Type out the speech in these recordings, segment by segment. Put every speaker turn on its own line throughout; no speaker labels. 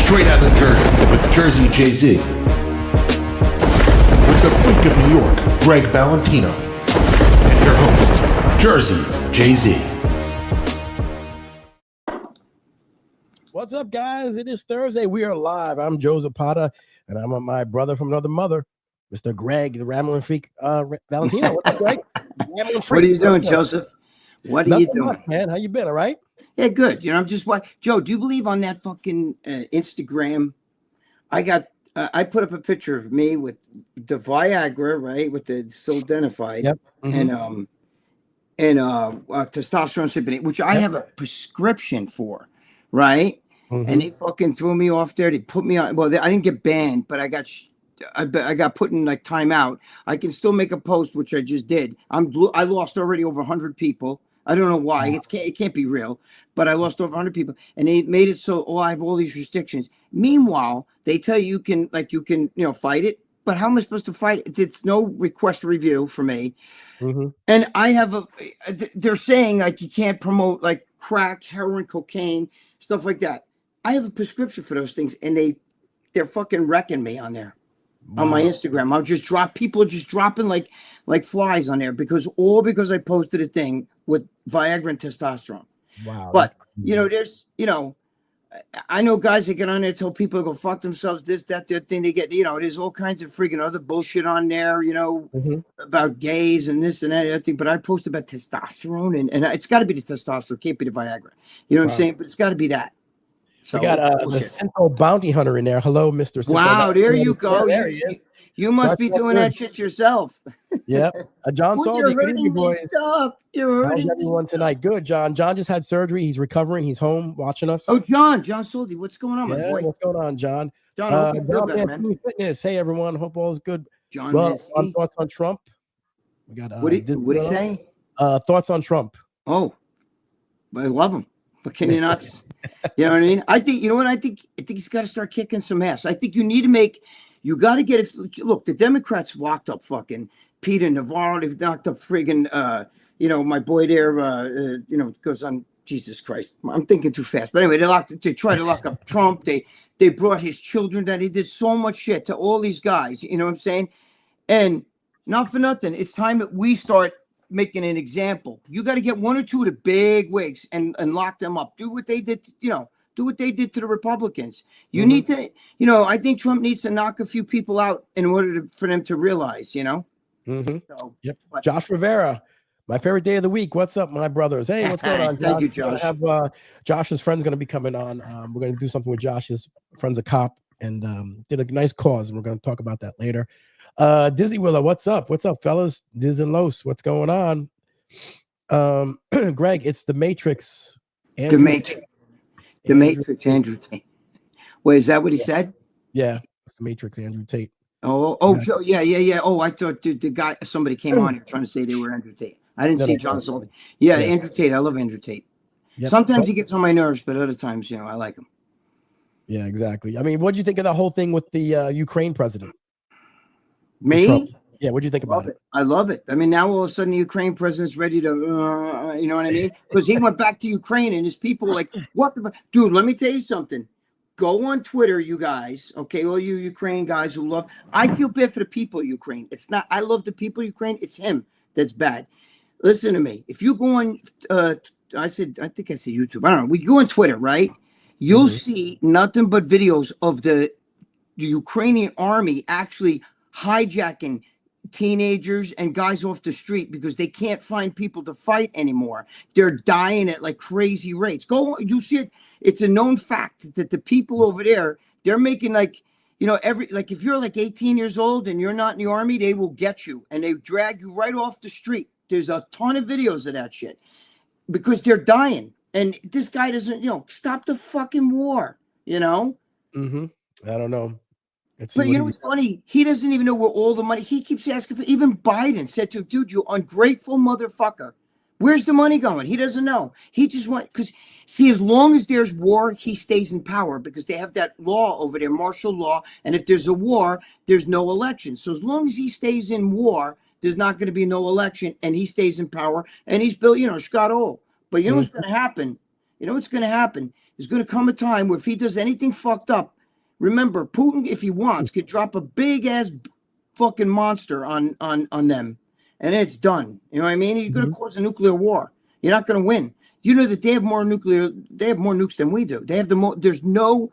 Straight out of Jersey with Jersey Jay-Z. With the Queen of New York, Gregg Valentino. And your host, Jersey Jay-Z.
What's up, guys? It is Thursday. We are live. I'm Joe Zapata, and I'm my brother from another mother, Mr. Gregg, the Rambling Freak Valentino. What's up, Gregg?
What are you doing, Joseph? What are you doing,
much, man? How you been? All right?
Yeah, good. You know, I'm just Joe, do you believe on that fucking Instagram? I put up a picture of me with the Viagra, right, with the sildenafil,
yep. Mm-hmm.
and testosterone supplement, which I have a prescription for, right?
Mm-hmm.
And they fucking threw me off there. They put me on. Well, I didn't get banned, but I got put in like timeout. I can still make a post, which I just did. I lost already over 100 people. I don't know why. It can't be real, but I lost over 100 people, and they made it so I have all these restrictions. Meanwhile, they tell you can fight it, but how am I supposed to fight it? It's no request review for me, and I have they're saying like you can't promote like crack, heroin, cocaine, stuff like that. I have a prescription for those things, and they're fucking wrecking me on there. Wow. On my Instagram, people are just dropping like flies on there because I posted a thing with Viagra and testosterone.
Wow.
But I know guys that get on there, tell people to go fuck themselves, this, that, the thing. They get, there's all kinds of freaking other bullshit on there, about gays and this and that other thing. But I post about testosterone and it's got to be the testosterone, it can't be the Viagra. You know what I'm saying? But it's got to be that. So
we got the Simple Bounty Hunter in there. Hello, Mr. Simple.
Wow, there you go.
There
you must be doing that shit yourself.
Yep. John Saldy, good evening, boys.
You're
how's everyone tonight? Good, John. John just had surgery. He's recovering. He's home watching us.
Oh, John Saldy, what's going on, my boy?
What's going on, John?
John, man.
Fitness. Hey, everyone. Hope all is good.
John,
thoughts on Trump? We got.
What did he say?
Thoughts on Trump?
Oh, I love him. But can you not? You know what I mean? I think I think he's got to start kicking some ass. I think you got to get it. Look, the Democrats locked up fucking Peter Navarro. They locked up friggin' my boy there. Goes on. Jesus Christ, I'm thinking too fast. But anyway, they tried to lock up Trump. They brought his children down. They did so much shit to all these guys. You know what I'm saying? And not for nothing, it's time that we start making an example. You got to get one or two of the big wigs and lock them up. Do what they did. Do what they did to the Republicans. You need to. I think Trump needs to knock a few people out in order for them to realize. So,
yep. Josh Rivera, my favorite day of the week. What's up, my brothers? Hey, what's going on?
Thank you, Josh.
I have Josh's friend's going to be coming on. We're going to do something with Josh's friend's a cop and did a nice cause, and we're going to talk about that later. Dizzy Willow, what's up? What's up, fellas? Diz and Los, what's going on? Greg, it's the Matrix.
The Matrix, Andrew Tate. Wait, is that what he said?
Yeah, it's the Matrix, Andrew Tate.
Oh, Joe, yeah. Oh, I thought the guy, somebody came on here trying to say they were Andrew Tate. I didn't see John Sullivan. Yeah, Andrew Tate. I love Andrew Tate. Yep. Sometimes he gets on my nerves, but other times, I like him.
Yeah, exactly. I mean, what do you think of that whole thing with the Ukraine president?
Me?
Yeah, what do you think about it?
I love it. I mean, now all of a sudden the Ukraine president's ready to, you know what I mean? Because he went back to Ukraine and his people were like, what the dude, let me tell you something. Go on Twitter, you guys, okay? All you Ukraine guys who love, I feel bad for the people of Ukraine. It's not, I love the people of Ukraine. It's him that's bad. Listen to me. If you go on, I think I said YouTube. I don't know. We go on Twitter, right? You'll see nothing but videos of the Ukrainian army actually hijacking teenagers and guys off the street because they can't find people to fight anymore. They're dying at like crazy rates. You see it. It's a known fact that the people over there, they're making like, if you're like 18 years old and you're not in the army, they will get you and they drag you right off the street. There's a ton of videos of that shit because they're dying. And this guy doesn't, stop the fucking war, I don't
know.
But what's funny? He doesn't even know where all the money, he keeps asking for, even Biden said to him, dude, you ungrateful motherfucker. Where's the money going? He doesn't know. He just because as long as there's war, he stays in power because they have that law over there, martial law. And if there's a war, there's no election. So as long as he stays in war, there's not going to be no election and he stays in power and he's built, Scott Ohl. But what's going to happen? There's going to come a time where if he does anything fucked up, remember, Putin, if he wants, could drop a big ass fucking monster on them, and it's done. You know what I mean? You're going to cause a nuclear war. You're not going to win. You know that they have more nukes than we do. They have there's no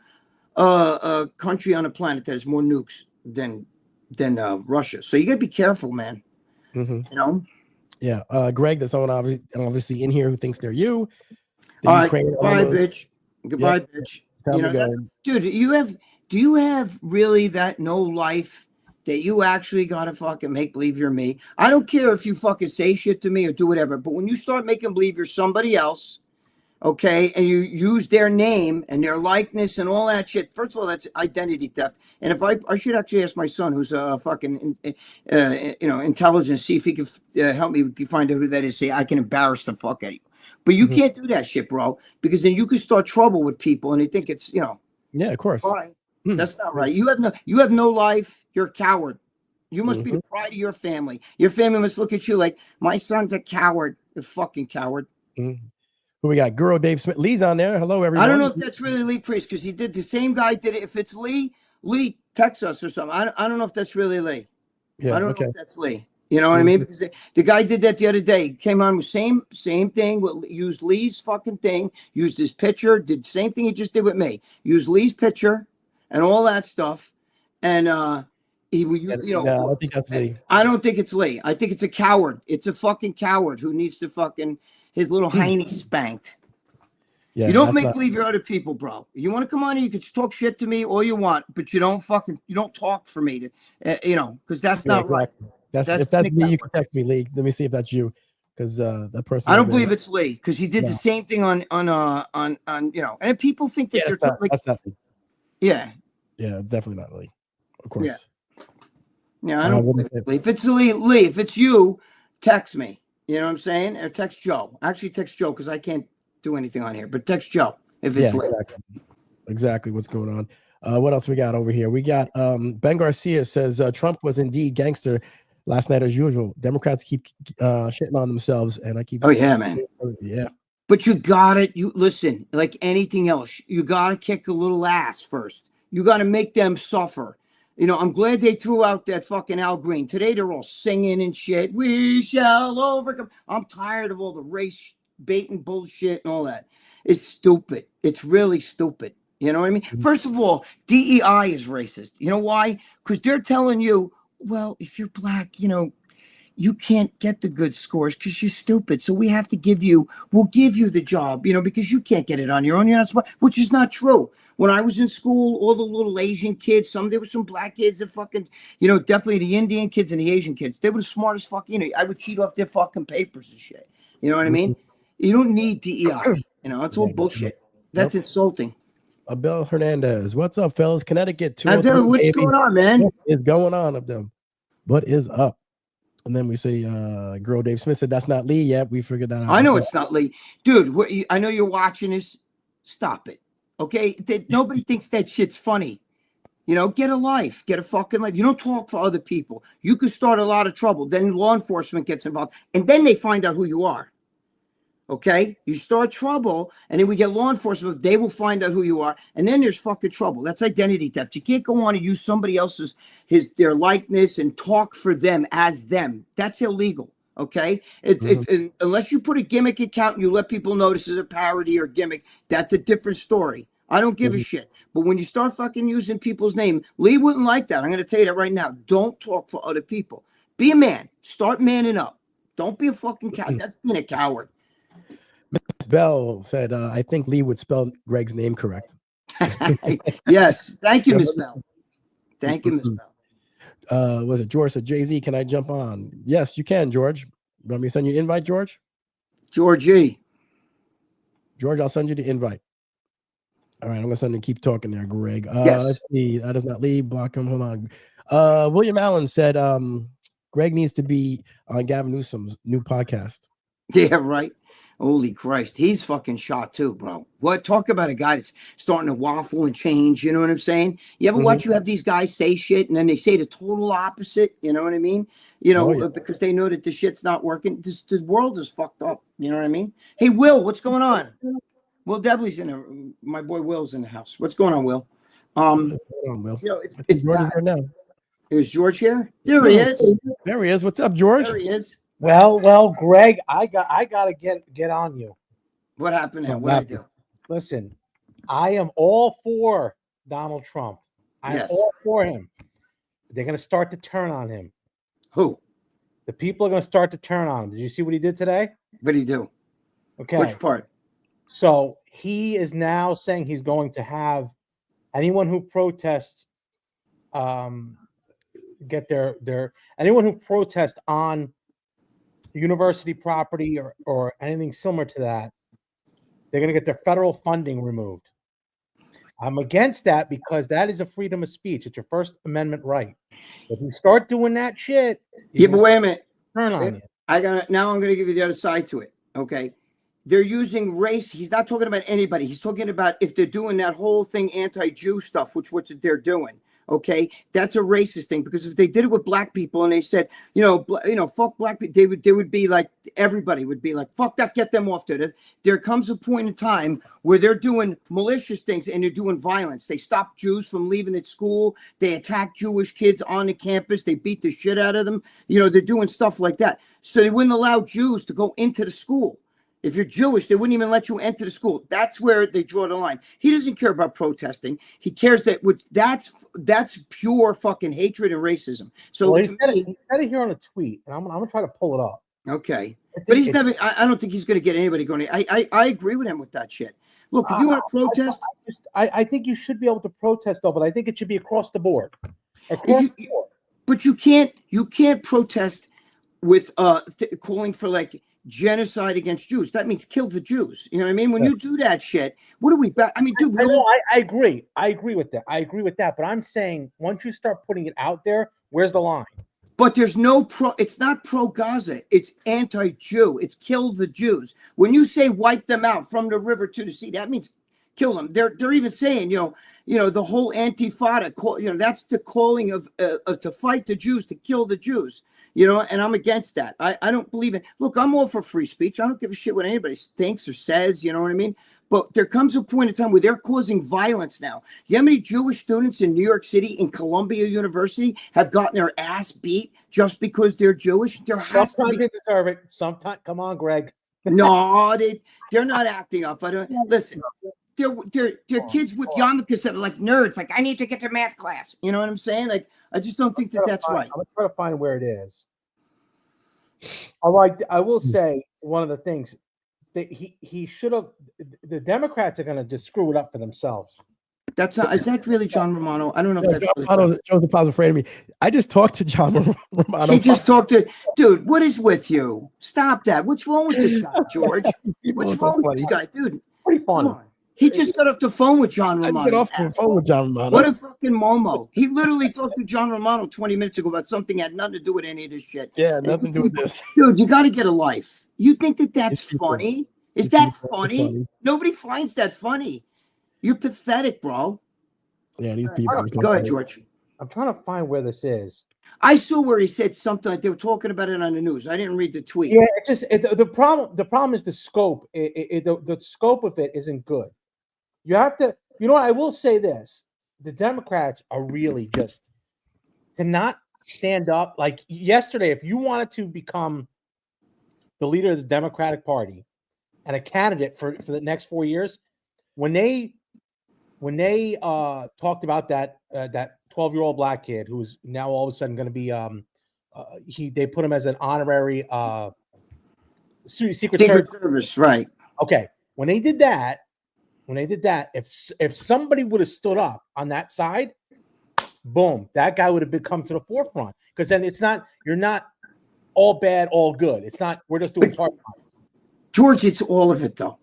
country on the planet that has more nukes than Russia. So you got to be careful, man. You know?
Yeah. Greg, there's someone obviously in here who thinks they're you.
All right, goodbye, bitch. Goodbye, bitch. You know, dude, do you have really that no life that you actually gotta fucking make believe you're me? I don't care if you fucking say shit to me or do whatever, but when you start making believe you're somebody else, okay, and you use their name and their likeness and all that shit, first of all, that's identity theft. And if I should actually ask my son, who's a fucking intelligence, see if he can help me find out who that is. Say I can embarrass the fuck out of you. But you can't do that shit, bro, because then you can start trouble with people and they think it's,
Yeah, of course.
Right. That's not right. You have no life. You're a coward. You must be the pride of your family. Your family must look at you like, my son's a coward. You're fucking coward.
Who we got? Guru Dave Smith. Lee's on there. Hello, everyone.
I don't know if that's really Lee Priest, because he did the same guy did it. If it's Lee text us or something. I don't know if that's really Lee.
Yeah,
I don't know if that's Lee. You know what I mean? Because the guy did that the other day. Came on with same thing. Used Lee's fucking thing. Used his picture. Did the same thing he just did with me. Used Lee's picture and all that stuff. And
No, I don't think that's Lee.
I don't think it's Lee. I think it's a coward. It's a fucking coward who needs to fucking his little hiney spanked.
Yeah,
you don't make believe you're other people, bro. You want to come on here, you can talk shit to me all you want, but you don't talk for me to, because that's not right.
If that's me, you can text me, Lee. Let me see if that's you, because that person.
I don't believe it's Lee, because he did the same thing on and people think that you're
that's not Lee.
Yeah,
it's definitely not Lee, of course.
Yeah, I don't believe it. If it's Lee, if it's you, text me. You know what I'm saying? Or text Joe. Actually, text Joe, because I can't do anything on here. But text Joe if it's Lee.
Exactly what's going on. What else we got over here? We got Ben Garcia says Trump was indeed gangster last night as usual. Democrats keep shitting on themselves, and I keep.
Oh yeah, man.
Yeah.
But you got it. You listen, like anything else, you got to kick a little ass first. You got to make them suffer. I'm glad they threw out that fucking Al Green. Today they're all singing and shit. We shall overcome. I'm tired of all the race baiting bullshit and all that. It's stupid. It's really stupid. You know what I mean? First of all, DEI is racist. You know why? Because they're telling you, well, if you're black, you can't get the good scores because you're stupid. So we'll give you the job, because you can't get it on your own. You're not smart, which is not true. When I was in school, all the little Asian kids, there were some black kids that fucking, definitely the Indian kids and the Asian kids. They were the smartest fucking, I would cheat off their fucking papers and shit. You know what I mean? You don't need DEI. It's all bullshit. That's insulting.
Abel Hernandez, what's up, fellas? Connecticut 203.
Abel, what's going on, man?
What is going on, Abel? What is up? And then we say, girl Dave Smith said that's not Lee yet. We figured that out.
I know it's not Lee. Dude, I know you're watching this. Stop it. Okay? Nobody thinks that shit's funny. Get a life. Get a fucking life. You don't talk for other people. You could start a lot of trouble. Then law enforcement gets involved. And then they find out who you are. Okay? You start trouble, and then we get law enforcement. They will find out who you are. And then there's fucking trouble. That's identity theft. You can't go on and use somebody else's their likeness and talk for them as them. That's illegal. Okay? Unless you put a gimmick account and you let people know this is a parody or gimmick, that's a different story. I don't give a shit. But when you start fucking using people's name, Lee wouldn't like that. I'm going to tell you that right now. Don't talk for other people. Be a man. Start manning up. Don't be a fucking coward. That's being a coward.
Miss Bell said, I think Lee would spell Greg's name correct.
Yes. Thank you, Miss Bell. Thank you, Miss Bell.
Was it George said, Jay-Z, can I jump on? Yes, you can, George. You want me to send you an invite, George?
Georgie.
George, I'll send you the invite. All right, I'm gonna send you. Keep talking there, Greg.
Yes.
Let's see. That does not leave. Block him. Hold on. William Allen said, Greg needs to be on Gavin Newsom's new podcast.
Yeah, right. Holy Christ. He's fucking shot too, bro. What? Talk about a guy that's starting to waffle and change. You know what I'm saying? You ever watch you have these guys say shit and then they say the total opposite? You know what I mean? Because they know that the shit's not working. This world is fucked up. You know what I mean? Hey, Will, what's going on? Will Debley's in there. My boy Will's in the house. What's going on, Will? Um,
Hold on, Will.
you know,
I think
it's
George is
bad.
there now.
Is George here? There he is.
There he is. What's up, George?
There he is.
Well, Greg, I gotta get on you.
What happened now?
What
What I
happened?
do?
Listen, I am all for Donald Trump. I'm
Yes.
all for him. They're gonna start to turn on him.
Who?
The people are gonna start to turn on him. Did you see what he did today?
What did he do?
Okay.
Which part?
So he is now saying he's going to have anyone who protests get their anyone who protests on university property or anything similar to that, they're going to get their federal funding removed. I'm against that because that is a freedom of speech. It's your First Amendment right. If you start doing that shit,
Yeah, but wait a minute.
turn on you.
I'm gonna give you the other side to it. Okay. They're using race. He's not talking about anybody. He's talking about if they're doing that whole thing, anti-Jew stuff, which what they're doing. Okay, that's a racist thing because if they did it with black people and they said, fuck black people, they would be like, everybody would be like, fuck that, get them off there. There comes a point in time where they're doing malicious things and they're doing violence. They stop Jews from leaving at school. They attack Jewish kids on the campus. They beat the shit out of them. They're doing stuff like that. So they wouldn't allow Jews to go into the school. If you're Jewish, they wouldn't even let you enter the school. That's where they draw the line. He doesn't care about protesting. He cares that that's pure fucking hatred and racism. So
Well, he said it here on a tweet, and I'm gonna try to pull it up.
Okay, but he's never. I don't think he's going to get anybody going. I agree with him with that shit. Look, if you want to protest,
I think you should be able to protest though, but I think it should be across the board.
But you can't protest with calling for like genocide against Jews. That means kill the Jews. You know what I mean? When you do that shit, what are we back? I mean, dude,
I agree. I agree with that. But I'm saying once you start putting it out there, where's the line?
But there's no it's not pro-Gaza. It's anti-Jew. It's kill the Jews. When you say wipe them out from the river to the sea, that means kill them. They're even saying, the whole Antifada, that's the calling of to fight the Jews, to kill the Jews. And I'm against that. I don't believe in. Look, I'm all for free speech. I don't give a shit what anybody thinks or says. You know what I mean? But there comes a point in time where they're causing violence now. You know how many Jewish students in New York City, in Columbia University, have gotten their ass beat just because they're Jewish?
Sometimes they deserve it. Sometimes, come on, Greg.
No, they're not acting up. I don't listen. They're kids with yarmulkes that are like nerds. Like, I need to get to math class. You know what I'm saying? Like, I just don't think that's right.
I'm trying to find where it is. I will say one of the things that he should have. The Democrats are going to just screw it up for themselves.
Is that really John Romano? I don't know if that's really
Joseph Paul's afraid of me. I just talked to John Romano.
He just talked to dude. What is with you? Stop that. What's wrong with this guy, George? What's wrong with this guy, dude?
Pretty funny.
He just got off the phone with John Romano.
I get off the phone with John Romano.
What a fucking Momo. He literally talked to John Romano 20 minutes ago about something that had nothing to do with any of this shit.
Yeah, nothing to do with this.
Dude, you got to get a life. You think that's funny? Is that funny? Nobody finds that funny. You're pathetic, bro.
Yeah, these people.
Go ahead, George.
I'm trying to find where this is.
I saw where he said something like they were talking about it on the news. I didn't read the tweet.
Yeah, the problem is the scope. The scope of it isn't good. You have to, what, I will say this. The Democrats are really just to not stand up. Like yesterday, if you wanted to become the leader of the Democratic Party and a candidate for the next 4 years, when they talked about that 12-year-old black kid who's now all of a sudden going to be they put him as an honorary Secret
Service, right?
Okay, when they did that, if somebody would have stood up on that side, boom, that guy would have come to the forefront. Because then you're not all bad, all good. It's not. We're just doing part time.
George, it's all of it though.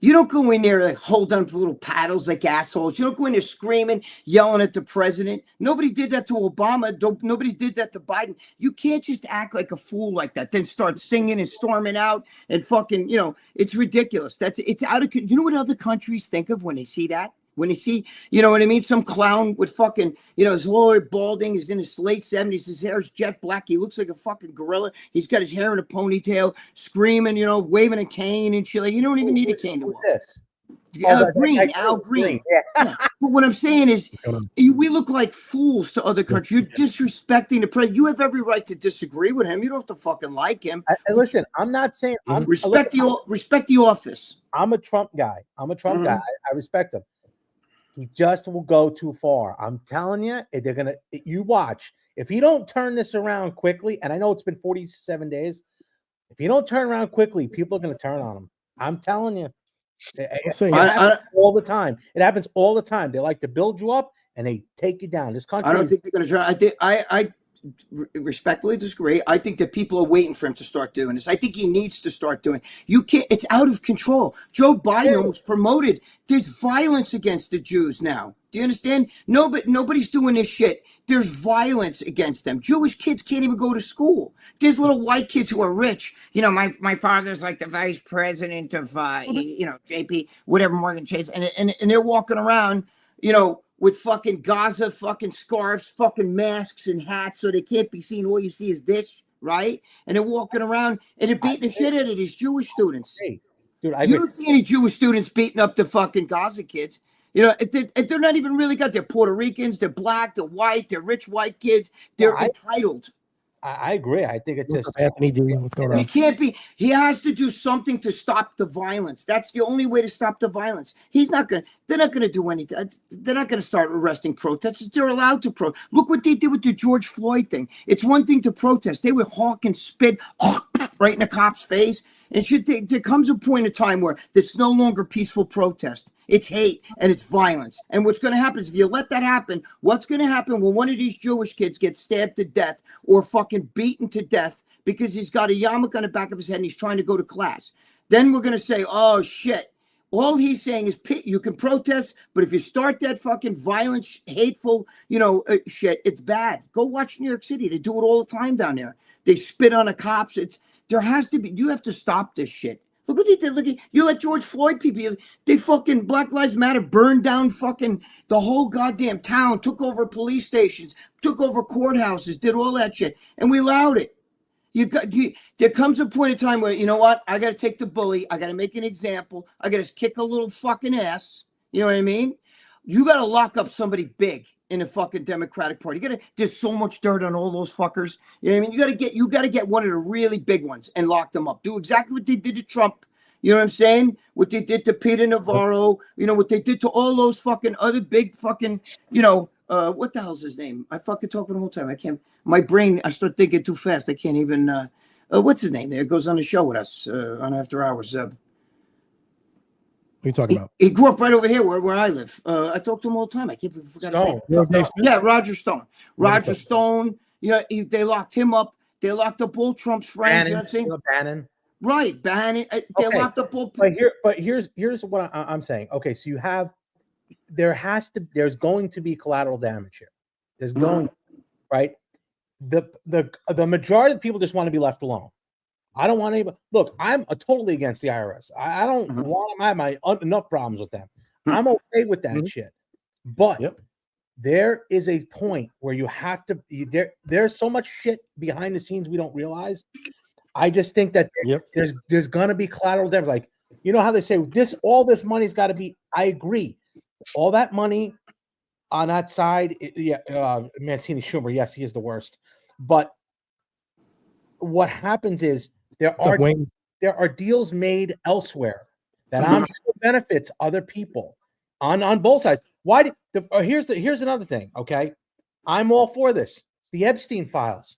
You don't go in there like holding up little paddles like assholes. You don't go in there screaming, yelling at the president. Nobody did that to Obama. Nobody did that to Biden. You can't just act like a fool like that, then start singing and storming out and fucking, it's ridiculous. It's out of, you know what other countries think of when they see that? When they see, you know what I mean? Some clown with fucking, his hair balding, he's in his late 70s, his hair's jet black, he looks like a fucking gorilla. He's got his hair in a ponytail, screaming, waving a cane and shit. Like, you don't even need a cane to walk. Al Green. Al Green.
Yeah.
Yeah. But what I'm saying is, we look like fools to other countries. You're disrespecting the president. You have every right to disagree with him. You don't have to fucking like him.
Listen, I'm not saying
respect the office.
I'm a Trump guy. I respect him. He just will go too far. I'm telling you, you watch. If he don't turn this around quickly, and I know it's been 47 days, if you don't turn around quickly, people are going to turn on him. I'm telling you. It happens all the time. It happens all the time. They like to build you up and they take you down. This country.
I don't think they're going to try. I respectfully disagree. I think that people are waiting for him to start doing this. I think he needs to start doing. You can't. It's out of control. Joe Biden was promoted. There's violence against the Jews now. Do you understand? No, but nobody's doing this shit. There's violence against them. Jewish kids can't even go to school. There's little white kids who are rich. You know, my father's like the vice president of JP, whatever, Morgan Chase, and they're walking around, with fucking Gaza fucking scarves, fucking masks and hats so they can't be seen. All you see is this, right? And they're walking around and they're beating the shit out of these Jewish students.
Hey, dude,
you don't see any Jewish students beating up the fucking Gaza kids. They're not even really they're Puerto Ricans, they're black, they're white, they're rich white kids. They're entitled.
I agree. I think it's just
Anthony D. What's going on?
He can't be. He has to do something to stop the violence. That's the only way to stop the violence. They're not going to do anything. They're not going to start arresting protesters. They're allowed to protest. Look what they did with the George Floyd thing. It's one thing to protest. They would honk and spit right in the cop's face. And there comes a point in time where it's no longer peaceful protest. It's hate and it's violence. And what's going to happen is if you let that happen, what's going to happen when one of these Jewish kids gets stabbed to death or fucking beaten to death because he's got a yarmulke on the back of his head and he's trying to go to class? Then we're going to say, oh, shit. All he's saying is you can protest, but if you start that fucking violent, hateful, shit, it's bad. Go watch New York City. They do it all the time down there. They spit on the cops. You have to stop this shit. Look what they did. You let George Floyd people, they fucking Black Lives Matter burned down fucking the whole goddamn town, took over police stations, took over courthouses, did all that shit. And we allowed it. There comes a point in time where, you know what? I got to take the bully. I got to make an example. I got to kick a little fucking ass. You know what I mean? You got to lock up somebody big in the fucking Democratic Party. There's so much dirt on all those fuckers. You know what I mean? You got to get one of the really big ones and lock them up. Do exactly what they did to Trump. You know what I'm saying? What they did to Peter Navarro. What they did to all those fucking other big fucking, what the hell's his name? I fucking talking the whole time. I can't. My brain, I start thinking too fast. I can't even. What's his name? There goes on the show with us on After Hours.
What are you talking about?
He grew up right over here where I live. I talk to him all the time. I can't forget his name. Yeah, Roger Stone. Roger Stone. They locked him up. They locked up all Trump's friends.
Bannon,
you know what I'm saying?
Bannon.
Right, Bannon. They locked up all.
But here's what I'm saying. Okay, so you have there's going to be collateral damage here. There's going right. The majority of the people just want to be left alone. I don't want anybody. Look, I'm totally against the IRS. I don't want to have enough problems with them. I'm okay with that shit. But there is a point where you have to. There's so much shit behind the scenes we don't realize. I just think that there's gonna be collateral damage. Like, you know how they say all this money's got to be. I agree. All that money on that side, Mancini Schumer, yes, he is the worst. But what happens is there are deals made elsewhere that I'm sure benefits other people on both sides. Here's another thing. Okay, I'm all for this. The Epstein files.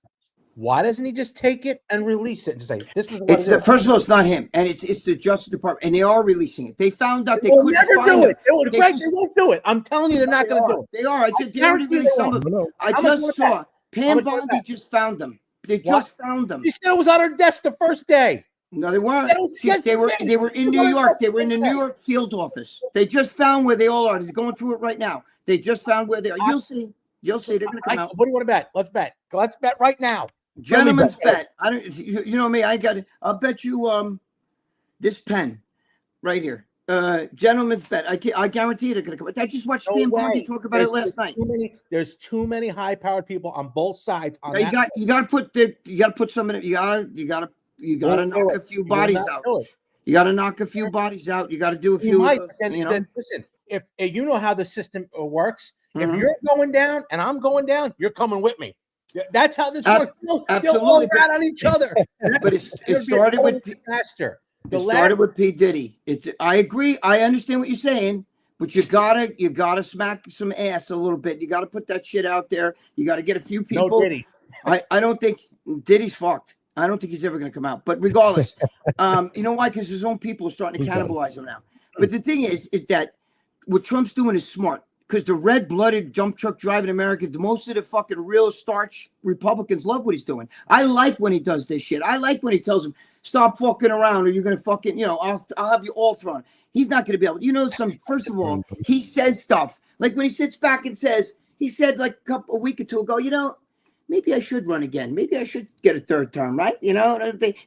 Why doesn't he just take it and release it and say this is?
First of all, it's not him, and it's the Justice Department, and they are releasing it. They found out they
will
couldn't
never
find
do
it.
They won't do it. I'm telling you, they're not going to do it.
They are. They already released some of them. I just saw Pam Bondi just found them. They just found them.
She said it was on her desk the first day.
No, they weren't. They were in New York. They were in the New York field office. They just found where they all are. They're going through it right now. They just found where they are. You'll see. They're going to come out.
What do you want to bet? Let's bet. Let's bet right now.
Gentleman's bet. I don't. You know me. I'll bet you this pen right here. Gentleman's bet. I guarantee they're gonna come. I just watched Pam Bondi talk about it last night.
There's too many high-powered people on both sides.
You got to put some in it. You gotta knock a few bodies out. You got to knock a few bodies out. You got to do a
You
few.
might, but
You know.
then listen. If you know how the system works, if
Mhm.
you're going down and I'm going down, you're coming with me. That's how this works. They'll all
absolutely,
rat on each other.
But it started with
faster.
It started with P. Diddy. I agree. I understand what you're saying, but you gotta smack some ass a little bit. You gotta put that shit out there. You gotta get a few people.
No Diddy.
I don't think Diddy's fucked. I don't think he's ever gonna come out. But regardless, you know why? Because his own people are starting to cannibalize him now. But the thing is that what Trump's doing is smart. Because the red-blooded dump truck driving Americans, most of the fucking real starch Republicans love what he's doing. I like when he does this shit. I like when he tells them, stop fucking around or you're going to fucking, I'll have you all thrown. He's not going to be able to, first of all, he says stuff. Like when he sits back and says, he said like a week or two ago, maybe I should run again. Maybe I should get a third term, right?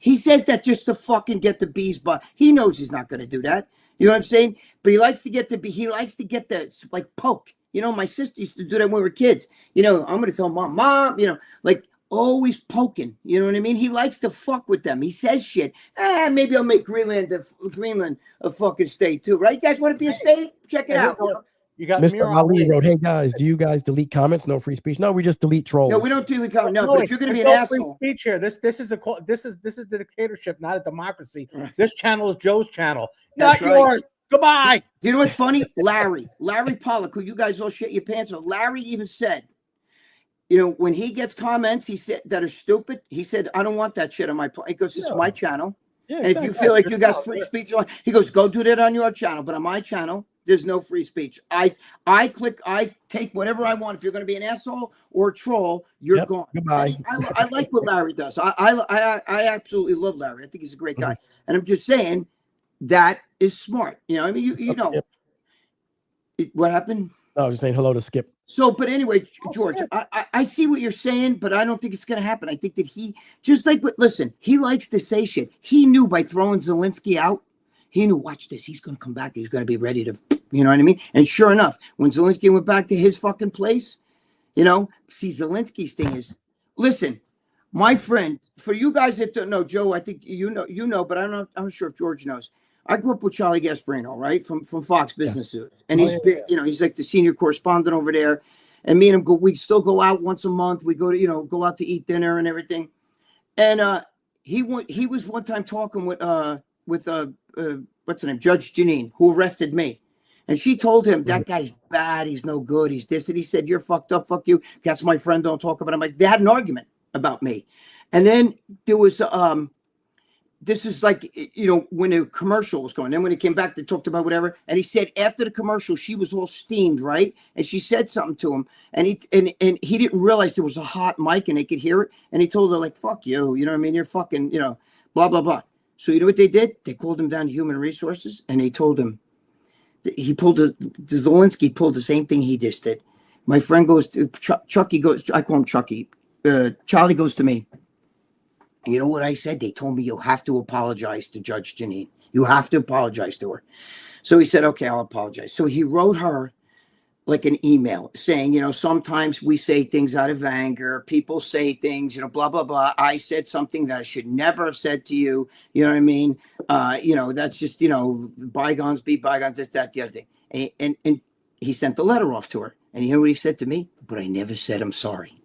He says that just to fucking get the bees, but he knows he's not going to do that. You know what I'm saying? But he likes to get the like poke. My sister used to do that when we were kids. I'm going to tell mom, like always poking. You know what I mean? He likes to fuck with them. He says shit. Maybe I'll make Greenland a fucking state too, right? You guys want to be a state? Check it out.
You got
Mr. Ali wrote, "Hey guys, do you guys delete comments? No free speech? No, we just delete trolls.
No, we don't delete comments. No, but if you're going to be an asshole,
free speech here. This is the dictatorship, not a democracy. This channel is Joe's channel, not yours. Goodbye.
Do you know what's funny? Larry Pollock, who you guys all shit your pants on. Larry even said, when he gets comments, he said that are stupid. He said, I don't want that shit on my. He goes, this is my channel. Yeah, and if you feel like you got free speech, he goes, go do that on your channel. But on my channel, there's no free speech. I take whatever I want. If you're going to be an asshole or a troll, you're gone.
Goodbye.
I like what Larry does. I absolutely love Larry. I think he's a great guy. And I'm just saying that is smart. I mean, you know, what happened?
I was just saying hello to Skip.
So, but anyway, George, I see what you're saying, but I don't think it's going to happen. I think that listen, he likes to say shit. He knew by throwing Zelensky out, he knew, watch this, he's going to come back. He's going to be ready to, you know what I mean? And sure enough, when Zelensky went back to his fucking place, see, Zelensky's thing is, listen, my friend, for you guys that don't know, Joe, I think you know, but I'm not sure if George knows. I grew up with Charlie Gasparino, right, from Fox Business News, and he's big, he's like the senior correspondent over there. And me and him we still go out once a month. We go to go out to eat dinner and everything. And he was one time talking with what's her name, Judge Janine, who arrested me, and she told him that guy's bad, he's no good, he's this, and he said, you're fucked up, fuck you. That's my friend, don't talk about him. Like, they had an argument about me, and then there was this is like, when a commercial was going. Then when he came back, they talked about whatever. And he said after the commercial, she was all steamed, right? And she said something to him. And he didn't realize there was a hot mic and they could hear it. And he told her, like, fuck you. You know what I mean? You're fucking, blah, blah, blah. So you know what they did? They called him down to Human Resources. And they told him, Zelensky pulled the same thing he just did. My friend goes to, Chucky goes, I call him Chucky. Charlie goes to me. You know what I said? They told me you have to apologize to Judge Janine. You have to apologize to her. So he said, okay, I'll apologize. So he wrote her like an email saying, sometimes we say things out of anger. People say things, blah, blah, blah. I said something that I should never have said to you. You know what I mean? That's just, bygones be bygones, this, that, the other thing. And he sent the letter off to her. And you know what he said to me? But I never said I'm sorry.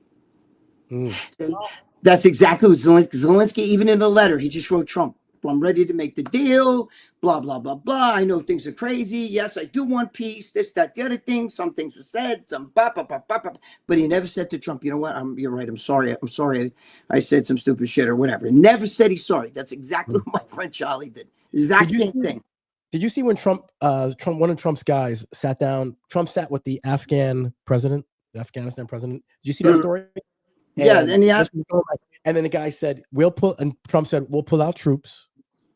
That's exactly what Zelensky, even in the letter, he just wrote Trump. I'm ready to make the deal, blah, blah, blah, blah. I know things are crazy. Yes, I do want peace, this, that, the other thing. Some things were said, some blah, blah, blah, blah, blah. But he never said to Trump, you know what, you're right, I'm sorry. I said some stupid shit or whatever. He never said he's sorry. That's exactly what my friend Charlie did. Exact same thing.
Did you see when Trump, one of Trump's guys sat down, Trump sat with the Afghanistan president? Did you see that story? And then the guy said, and Trump said, we'll pull out troops.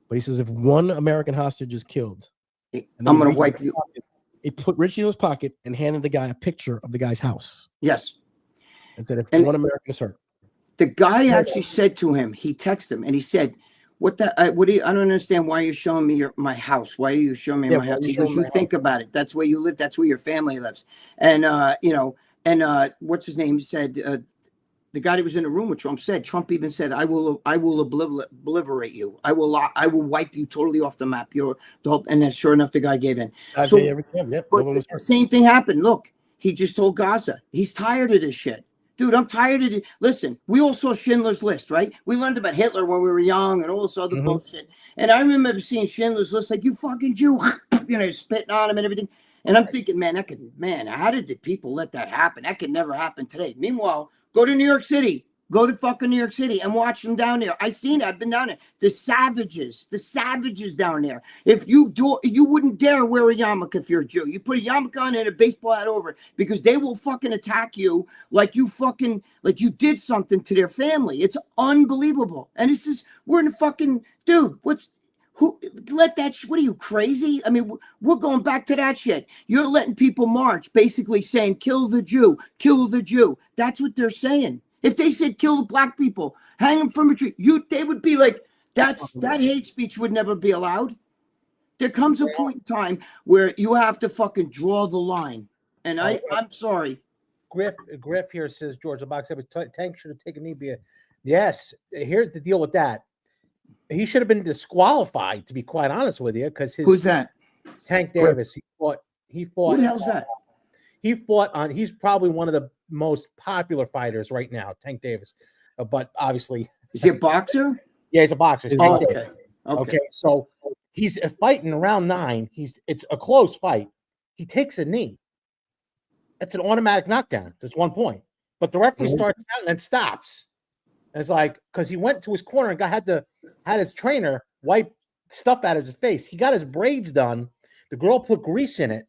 But he says, if one American hostage is killed,
I'm going to wipe you.
He reached in his pocket and handed the guy a picture of the guy's house.
Yes.
And said, if one American is hurt.
The guy actually said to him, he texted him and he said, I don't understand why you're showing me my house. Why are you showing me my house? He goes, you think about it. That's where you live. That's where your family lives. And, what's his name? He said, the guy that was in the room with Trump said, Trump even said, I will obliterate you. I will wipe you totally off the map. You're the whole, and then sure enough, the guy gave in.
I'd
So,
say every time. Yep. No
but
one was
the
hurt.
same thing happened. Look, he just told Gaza he's tired of this shit. Dude, I'm tired of it. Listen, we all saw Schindler's List, right? We learned about Hitler when we were young and all this other bullshit. And I remember seeing Schindler's List, like, you fucking Jew, spitting on him and everything. And I'm thinking, how did the people let that happen? That could never happen today. Meanwhile, go to New York City. Go to fucking New York City and watch them down there. I've seen it. I've been down there. The savages down there. If you do, you wouldn't dare wear a yarmulke if you're a Jew. You put a yarmulke on and a baseball hat over it because they will fucking attack you like you did something to their family. It's unbelievable. And we're in the fucking, dude, what are you, crazy? I mean, we're going back to that shit. You're letting people march, basically saying, kill the Jew, kill the Jew. That's what they're saying. If they said kill the black people, hang them from a tree, they would be like, that hate speech would never be allowed. There comes a point in time where you have to fucking draw the line. And I'm sorry.
Griff here says, George, the box Tank should have taken me. Yes, here's the deal with that. He should have been disqualified, to be quite honest with you, because
who's that?
Tank Davis. He fought.
Who the hell's that?
He fought on. He's probably one of the most popular fighters right now, Tank Davis. But obviously,
is he a boxer?
Yeah, he's a boxer.
Oh, okay.
So he's fighting round 9. It's a close fight. He takes a knee. That's an automatic knockdown. That's 1 point. But the referee starts counting and stops. And it's like, because he went to his corner and had his trainer wipe stuff out of his face. He got his braids done. The girl put grease in it,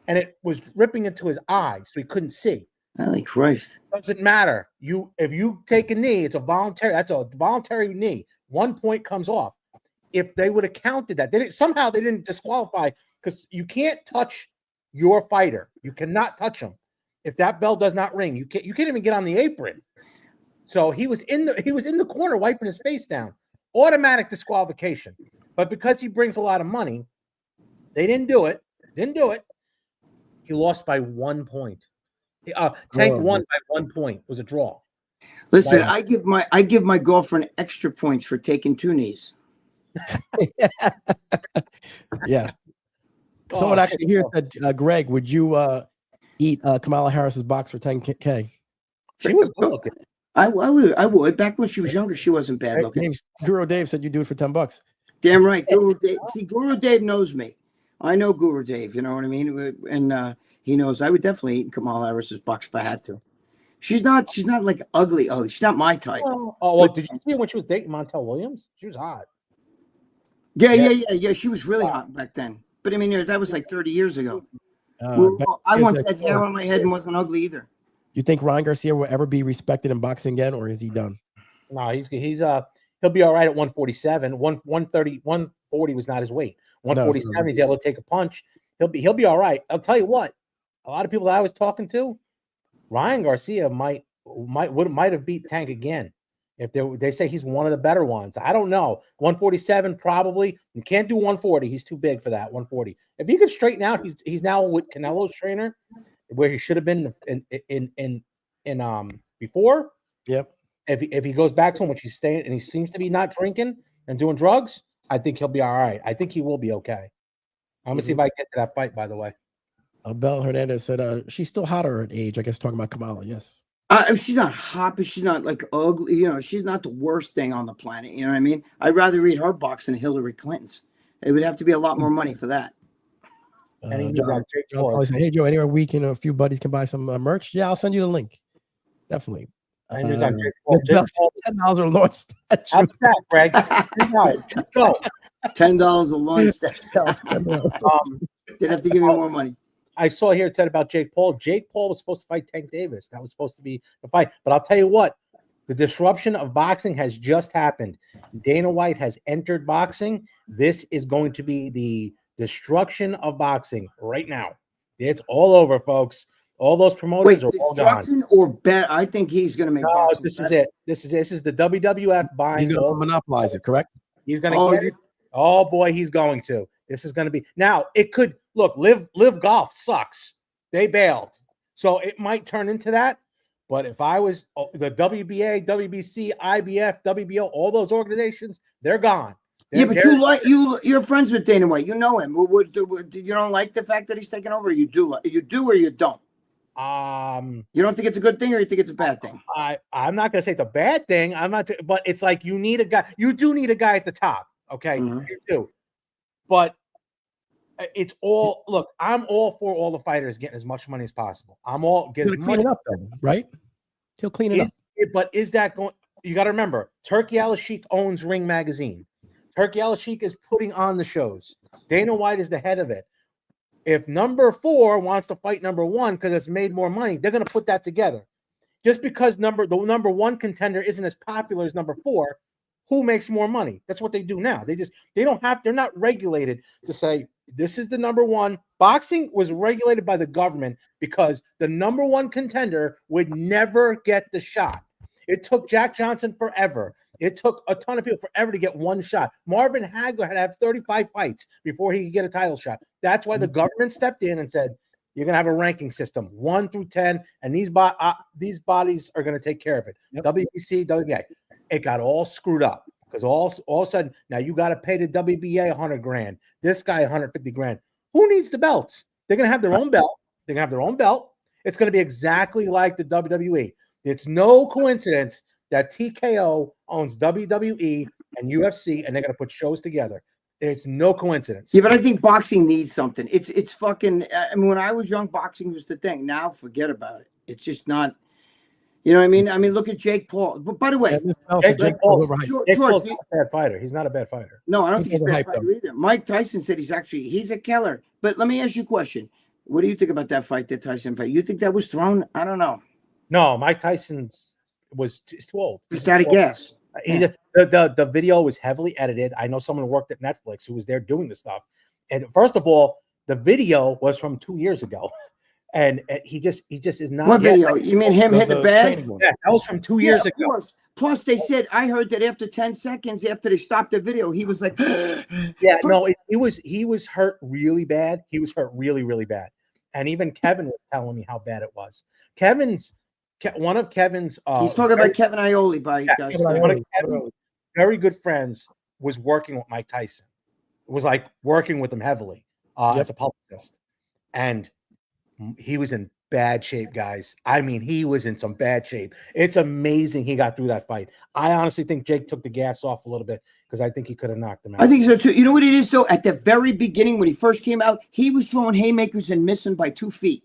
and it was ripping into his eyes, so he couldn't see.
Holy Christ!
Doesn't matter. If you take a knee, it's a voluntary. That's a voluntary knee. 1 point comes off. If they would have counted that, somehow they didn't disqualify, because you can't touch your fighter. You cannot touch him if that bell does not ring. You can't even get on the apron. So he was in the corner wiping his face down. Automatic disqualification. But because he brings a lot of money, they didn't do it. He lost by 1 point. Tank won by 1 point. It was a draw.
Listen, I give my girlfriend extra points for taking 2 knees.
Yes. Someone actually here said, Greg, would you eat Kamala Harris's box for $10K?
She was good looking.
I would. Back when she was younger, she wasn't bad looking.
Guru Dave said you do it for $10.
Damn right. Guru Dave. See, Guru Dave knows me. I know Guru Dave, you know what I mean? And he knows I would definitely eat Kamala Harris's box if I had to. She's not like ugly. Oh, she's not my type.
Well, did you see her when she was dating Montel Williams? She was hot.
Yeah. She was really hot back then. But I mean, that was like 30 years ago. I once had hair on my head and wasn't ugly either.
You think Ryan Garcia will ever be respected in boxing again, or is he done?
No, he'll be all right at 147. 130, 140 was not his weight. 147, he's able to take a punch. He'll be all right. I'll tell you what, a lot of people that I was talking to, Ryan Garcia might have beat Tank again. If they say he's one of the better ones. I don't know. 147 probably. You can't do 140. He's too big for that. 140. If he could straighten out, he's now with Canelo's trainer, where he should have been in before.
Yep.
If he goes back to him, which he's staying, and he seems to be not drinking and doing drugs, I think he'll be all right. I think he will be okay. I'm gonna see if I get to that fight. By the way,
Belle Hernandez said she's still hotter at age. I guess talking about Kamala. Yes.
She's not hot, but she's not like ugly. You know, she's not the worst thing on the planet. You know what I mean? I'd rather read her box than Hillary Clinton's. It would have to be a lot more money for that.
John said, hey Joe, anywhere we can, a few buddies can buy some merch. Yeah, I'll send you the link. Definitely.
$10
a launch statue.
How's that, Greg? Go.
$10 a launch statue. They'd have to give me more money.
I saw here it said about Jake Paul. Jake Paul was supposed to fight Tank Davis. That was supposed to be the fight. But I'll tell you what, the disruption of boxing has just happened. Dana White has entered boxing. This is going to be the destruction of boxing right now. It's all over, folks. All those promoters are all gone.
Destruction or bet? I think he's going to make boxing.
This is it. This is the WWF buying.
He's going to monopolize it, correct?
He's going to get it. Oh boy, he's going to. This is going to be now. It could look. Live Golf sucks. They bailed, so it might turn into that. But if I was the WBA, WBC, IBF, WBO, all those organizations, they're gone.
Yeah, but you're friends with Dana White. You know him. You don't like the fact that he's taking over? You do or you don't? You don't think it's a good thing, or you think it's a bad thing?
I'm not gonna say it's a bad thing. But it's like you need a guy. You do need a guy at the top. Okay, you do. But it's all look. I'm all for all the fighters getting as much money as possible. I'm all getting
clean it up, though, right? He'll clean it up.
But is that going? You got to remember, Turki Al-Sheikh owns Ring Magazine. Turki Al-Sheikh is putting on the shows. Dana White is the head of it. If number 4 wants to fight number 1 because it's made more money, they're going to put that together. Just because the number 1 contender isn't as popular as number 4, who makes more money? That's what they do now. They're not regulated to say this is the number 1. Boxing was regulated by the government because the number 1 contender would never get the shot. It took Jack Johnson forever. It took a ton of people forever to get one shot. Marvin Hagler had to have 35 fights before he could get a title shot. That's why the government stepped in and said, you're going to have a ranking system, 1 through 10, and these bodies are going to take care of it. Yep. WBC, WBA. It got all screwed up because all of a sudden, now you got to pay the WBA $100,000, this guy $150,000. Who needs the belts? They're going to have their own belt. They're going to have their own belt. It's going to be exactly like the WWE. It's no coincidence that TKO owns WWE and UFC, and they're going to put shows together. It's no coincidence.
Yeah, but I think boxing needs something. It's fucking. I mean, when I was young, boxing was the thing. Now, forget about it. It's just not. You know what I mean? I mean, look at Jake Paul. But by the way,
Jake Paul's not a bad fighter. He's not a bad fighter.
No, I don't think he's a bad fighter either. Mike Tyson said he's a killer. But let me ask you a question. What do you think about that fight, that Tyson fight? You think that was thrown? I don't know.
No, Mike Tyson's is too old.
Just out of guess.
The video was heavily edited. I know someone who worked at Netflix who was there doing the stuff. And first of all, the video was from 2 years ago. And he just is not.
What video? You mean him hitting the bag?
Yeah, that was from 2 years ago.
Course. Plus, they said, I heard that after 10 seconds after they stopped the video, he was like,
he was hurt really bad. He was hurt really, really bad. And even Kevin was telling me how bad it was. One of Kevin's
he's talking about Kevin Aioli, guys.
One of Kevin's very good friends was working with Mike Tyson. It was like working with him heavily as a publicist. And he was in bad shape, guys. I mean, he was in some bad shape. It's amazing he got through that fight. I honestly think Jake took the gas off a little bit because I think he could have knocked him out.
I think so too. You know what it is though? At the very beginning, when he first came out, he was throwing haymakers and missing by 2 feet.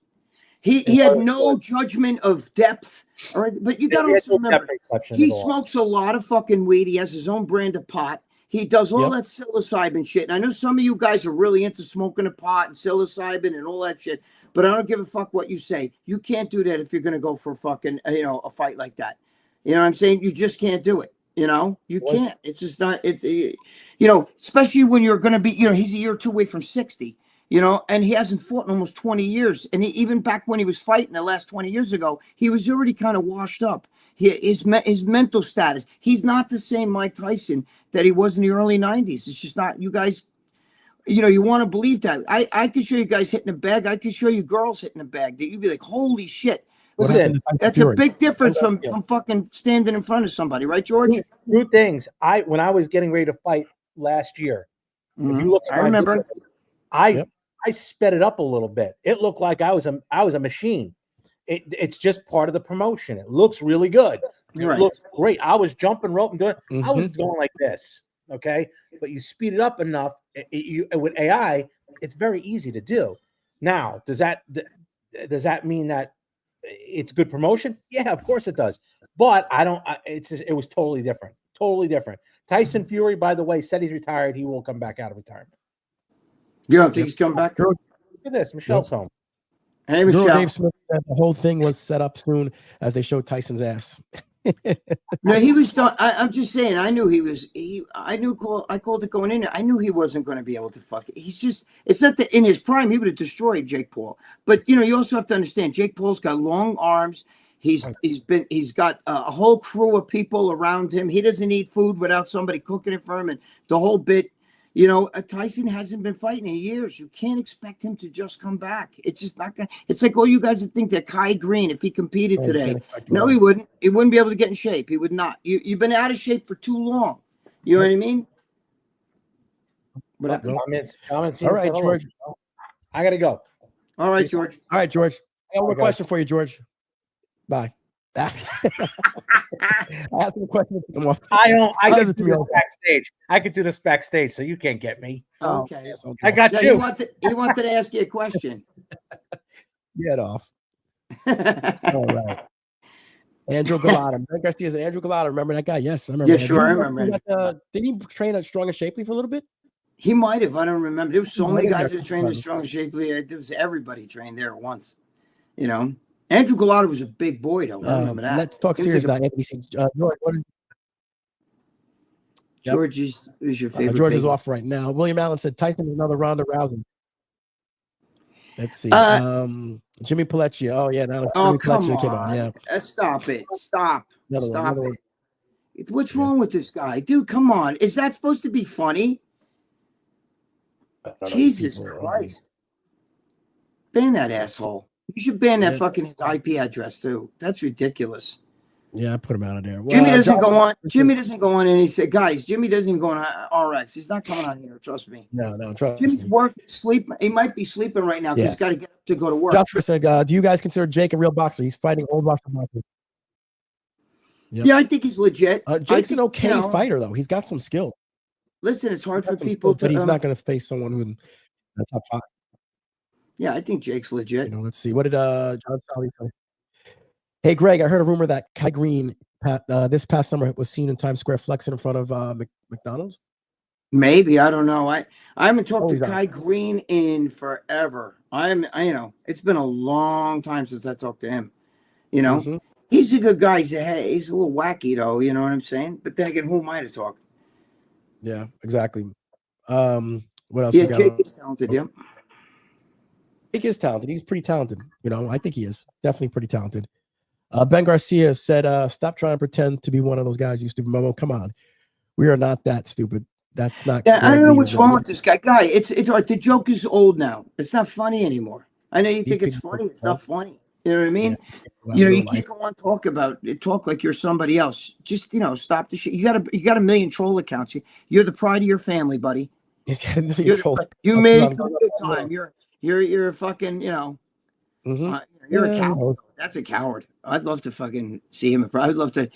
He had no judgment of depth. All right, but you got to also remember, he smokes a lot of fucking weed. He has his own brand of pot. He does all that psilocybin shit. And I know some of you guys are really into smoking a pot and psilocybin and all that shit. But I don't give a fuck what you say. You can't do that if you're going to go for fucking, a fight like that. You know what I'm saying? You just can't do it. You can't. It's just not. It's especially when you're going to be. He's a year or two away from 60. And he hasn't fought in almost 20 years. And even back when he was fighting the last 20 years ago, he was already kind of washed up. His mental status. He's not the same Mike Tyson that he was in the early 90s. It's just not. You guys, you want to believe that. I could show you guys hitting a bag. I could show you girls hitting a bag. That you'd be like, holy shit. Listen, that's a big difference from fucking standing in front of somebody, right, George?
Two things. When I was getting ready to fight last year, if you look at
I remember.
I sped it up a little bit. It looked like I was a machine. It's just part of the promotion. It looks really good. It looks great. I was jumping rope and doing. I was going like this. Okay, but you speed it up enough. With AI, it's very easy to do. Now, does that mean that it's good promotion? Yeah, of course it does. But I don't. It was totally different. Totally different. Tyson Fury, by the way, said he's retired. He will come back out of retirement.
You don't think he's coming back?
Look at this. Michelle's home.
Hey, Michelle.
Dave Smith said the whole thing was set up soon as they showed Tyson's ass.
No, he was done. I'm just saying. I knew he was. I called it going in there. I knew he wasn't going to be able to fuck it. He's just. It's not that in his prime he would have destroyed Jake Paul. But you also have to understand. Jake Paul's got long arms. He's got a whole crew of people around him. He doesn't eat food without somebody cooking it for him, and the whole bit. You know, Tyson hasn't been fighting in years. You can't expect him to just come back. It's just not gonna. It's like all you guys that think that Kai Green, if he competed today, no, he wouldn't. He wouldn't be able to get in shape. He would not. You've been out of shape for too long. You know what I mean? But
Comments
all right, George.
I gotta go.
All right, George.
All right, George. I have one
Okay.
question for you, George. Bye. I asked him a question.
I
does
could
it to
do
me
this
all the
backstage. I could do this backstage, so you can't get me.
Okay.
Yes,
I got
Yeah,
you.
he wanted to ask you a question.
Get off. All right. Andrew Galata. Ben Garcia said Andrew Galata. Remember that guy? Yes, I remember.
Yeah,
that.
sure, I
Didn't he-
remember.
Did he train at Strong and Shapely for a little bit?
He might have. I don't remember. There were so
He
many
might have
guys
got
that trained at
some
Strong and Shapely. There was everybody trained there at once. You know, Andrew Galata was a big boy, though. I remember that.
Let's talk
He was
serious
like
now. Anthony C. George, what is,
George is your favorite.
George is
big-
off right now. William Allen said Tyson is another Ronda Rousey. Let's see. Jimmy Paletti. Oh yeah, now
Oh,
Jimmy
come
Paletti came
on.
on. Yeah,
Stop it. Stop.
Another one,
Stop
another
it. What's wrong with this guy? Dude, come on. Is that supposed to be funny? Jesus Christ. Ban that asshole. You should ban that fucking his IP address too. That's ridiculous.
Yeah, I put him out of there. Well,
Jimmy doesn't
John-
go on. Jimmy doesn't go on, and he said, "Guys, Jimmy doesn't even go on RX. He's not coming on here. Trust me.
No, trust
Jimmy's
me.
working, sleep. He might be sleeping right now because
Yeah.
he's got to get up to go to work."
Joshua said, "Do you guys consider Jake a real boxer? He's fighting old Russian boxers." Yep.
Yeah, I think he's legit.
Jake's an okay
you know,
fighter, though. He's got some skill.
Listen, it's hard
He's got
for
some
people
skill,
to.
but he's not going to face someone who in the top 5.
Yeah, I think Jake's legit.
You know, let's see. What did John Sally say? Hey, Greg, I heard a rumor that Kai Green this past summer was seen in Times Square flexing in front of McDonald's.
Maybe, I don't know. I haven't talked
Always
to
on.
Kai Green in forever. You know, it's been a long time since I talked to him. You know,
Mhm.
he's a good guy. He's a little wacky though. You know what I'm saying? But then again, who am I to talk?
Yeah, exactly. What else?
Yeah,
we got
Jake
on?
is talented. Yeah.
Jake is talented. He's pretty talented. You know, I think he is definitely pretty talented. Ben Garcia said, "Stop trying to pretend to be one of those guys, you stupid Momo. Come on, we are not that stupid. That's not."
Yeah, I
Greg
don't know
Lee
what's
or
wrong
Greg
with this guy. It's like the joke is old now. It's not funny anymore. I know you think it's
people-
funny. It's not funny. You know what I mean?
Lee.
You know,
Real
you
life.
can't go on talk like you're somebody else. Just stop the shit. You got a million troll accounts. You're the pride of your family, buddy.
He's got a million
You're
trolls.
you made it to a good time. You're a fucking
Mhm.
you're a
Yeah,
coward. That's a coward. I'd love to fucking see him. I'd love to.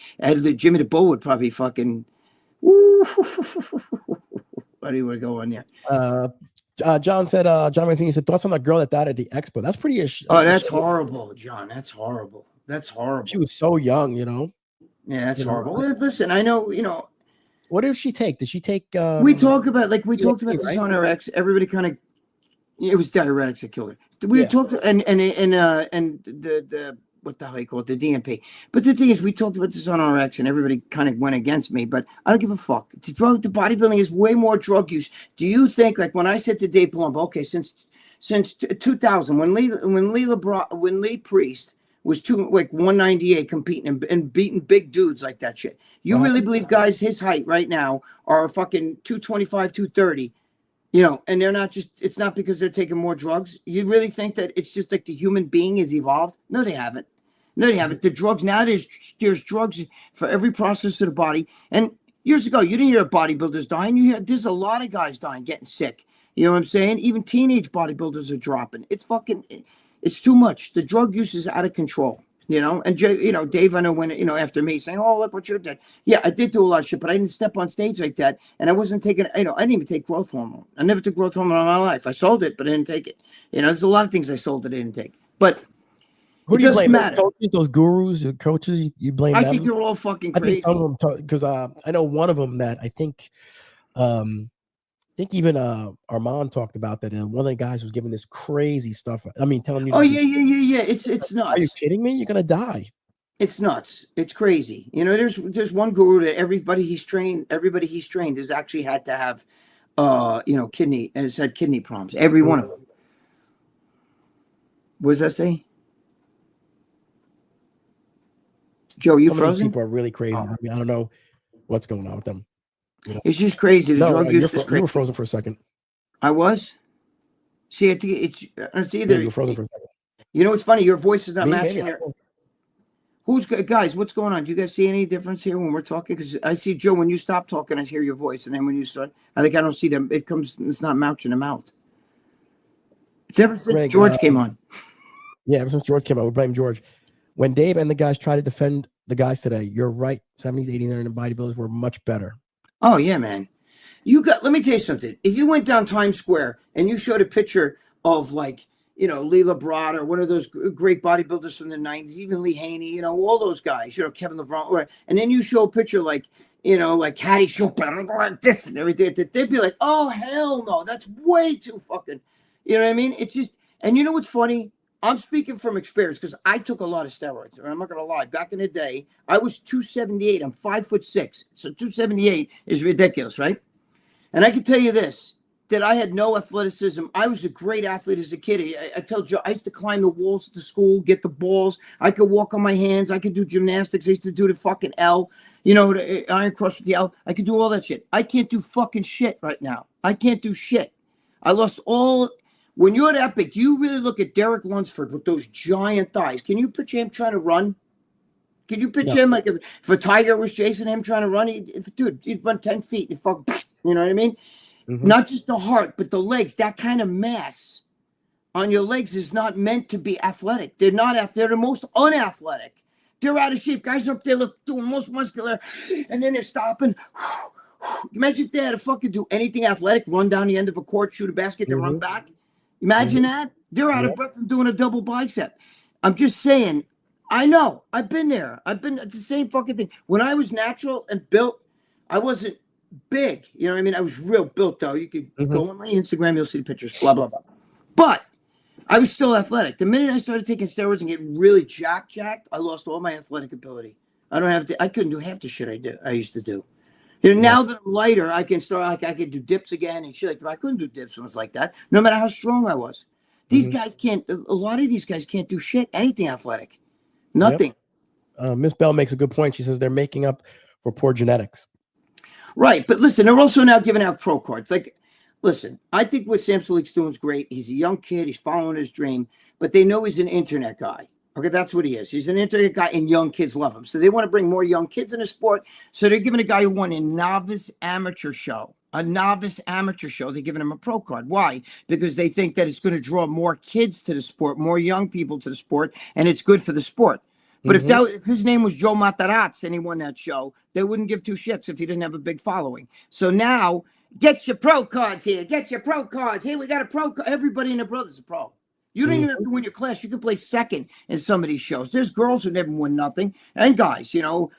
Jimmy the Bull would probably fucking. Woo. What do you want to go on there?
John said, John Mancini said, thoughts on that girl that died at the expo. That's pretty.
That's horrible, John. That's horrible. That's horrible.
She was so young, you know.
Yeah, that's
You know,
horrible. Listen, I know,
What did she take? Did she take?
we talked about this
right?
on our X. Everybody kind of, it was diuretics that killed her. We
Yeah.
talked and the what the hell you call it, the DNP. But the thing is, we talked about this on our X, and everybody kind of went against me. But I don't give a fuck. The bodybuilding is way more drug use. Do you think, like when I said to Dave Palumbo, okay, since 2000, when Lee Priest was 198 competing and beating big dudes like that shit. You really believe guys his height right now are fucking 225, 230, and they're not just, it's not because they're taking more drugs. You really think that it's just like the human being has evolved? No, they haven't. The drugs, now there's drugs for every process of the body. And years ago, you didn't hear of bodybuilders dying. There's a lot of guys dying, getting sick. You know what I'm saying? Even teenage bodybuilders are dropping. It's too much. The drug use is out of control, and Dave, I know when, after me saying, oh, look what you're doing. Yeah, I did do a lot of shit, but I didn't step on stage like that. And I wasn't taking, I didn't even take growth hormone. I never took growth hormone in my life. I sold it, but I didn't take it. There's a lot of things I sold that I didn't take, but
Who
it
do you
doesn't
blame?
matter.
Those gurus, the coaches, you blame
I
them?
think they're all fucking
I
crazy.
think some of them, because I know one of them that I think even Armand talked about that. One of the guys was giving this crazy stuff. I mean, telling you.
Oh yeah. It's nuts.
Are you kidding me? You're gonna die.
It's nuts. It's crazy. There's one guru that everybody he's trained has actually had to have, has had kidney problems. Every one of them. What does that say? Joe, you
Some of these
frozen?
people are really crazy. I mean, I don't know what's going on with them.
It's just crazy. The
No,
drug use is
you were
crazy.
frozen for a second.
I was. See, I think it's either.
Yeah, you were frozen for a second.
You know what's funny? Your voice is not
Me,
matching.
maybe.
Who's guys? What's going on? Do you guys see any difference here when we're talking? Because I see Joe when you stop talking, I hear your voice, and then when you start, I don't see them. It comes. It's not matching them out. It's ever since
Greg,
George came on.
Yeah, ever since George came on, we blame George. When Dave and the guys try to defend the guys today, you're right. 70s, 80s, and the bodybuilders were much better.
Oh yeah, man. Let me tell you something. If you went down Times Square and you showed a picture of Leela Brod or one of those great bodybuilders from the 90s, even Lee Haney, all those guys, Kevin LeBron, and then you show a picture like Hattie Chopin, like this and everything, they'd be like, oh, hell no, that's way too fucking, you know what I mean? It's just, and you know what's funny? I'm speaking from experience because I took a lot of steroids. And I'm not going to lie. Back in the day, I was 278. I'm 5'6". So 278 is ridiculous, right? And I can tell you this, that I had no athleticism. I was a great athlete as a kid. I tell Joe, I used to climb the walls at the school, get the balls. I could walk on my hands. I could do gymnastics. I used to do the fucking L, the iron cross with the L. I could do all that shit. I can't do fucking shit right now. I can't do shit. I lost all. When you're that big, do you really look at Derek Lunsford with those giant thighs? Can you picture him trying to run? Can you picture him like if a tiger was chasing him trying to run? He'd run 10 feet. You know what I mean? Mm-hmm. Not just the heart, but the legs. That kind of mass on your legs is not meant to be athletic. They're not. They're the most unathletic. They're out of shape. Guys up there look doing most muscular, and then they're stopping. Imagine if they had to fucking do anything athletic, run down the end of a court, shoot a basket, then run back. Imagine that. They're out of breath from doing a double bicep. I'm just saying, I know. I've been there. It's the same fucking thing. When I was natural and built, I wasn't big. You know what I mean? I was real built, though. You could go on my Instagram, you'll see the pictures, blah, blah, blah. But I was still athletic. The minute I started taking steroids and getting really jacked, I lost all my athletic ability. I couldn't do half the shit I used to do. Now that I'm lighter, I can start. I can do dips again and shit like that. I couldn't do dips when it was like that, no matter how strong I was. These guys can't. A lot of these guys can't do shit. Anything athletic, nothing.
Miss Bell makes a good point. She says they're making up for poor genetics.
Right, but listen, they're also now giving out pro cards. Like, listen, I think what Sam Salik's doing is great. He's a young kid. He's following his dream, but they know he's an internet guy. Okay, that's what he is. He's an internet guy, and young kids love him. So they want to bring more young kids in the sport. So they're giving a guy who won a novice amateur show, they're giving him a pro card. Why? Because they think that it's going to draw more kids to the sport, more young people to the sport, and it's good for the sport. But if his name was Joe Matarazzi and he won that show, they wouldn't give two shits if he didn't have a big following. So now, get your pro cards here. Get your pro cards. Here, we got a pro card. Everybody in the brother's a pro. You don't even have to win your class. You can play second in some of these shows. There's girls who never win nothing. And guys,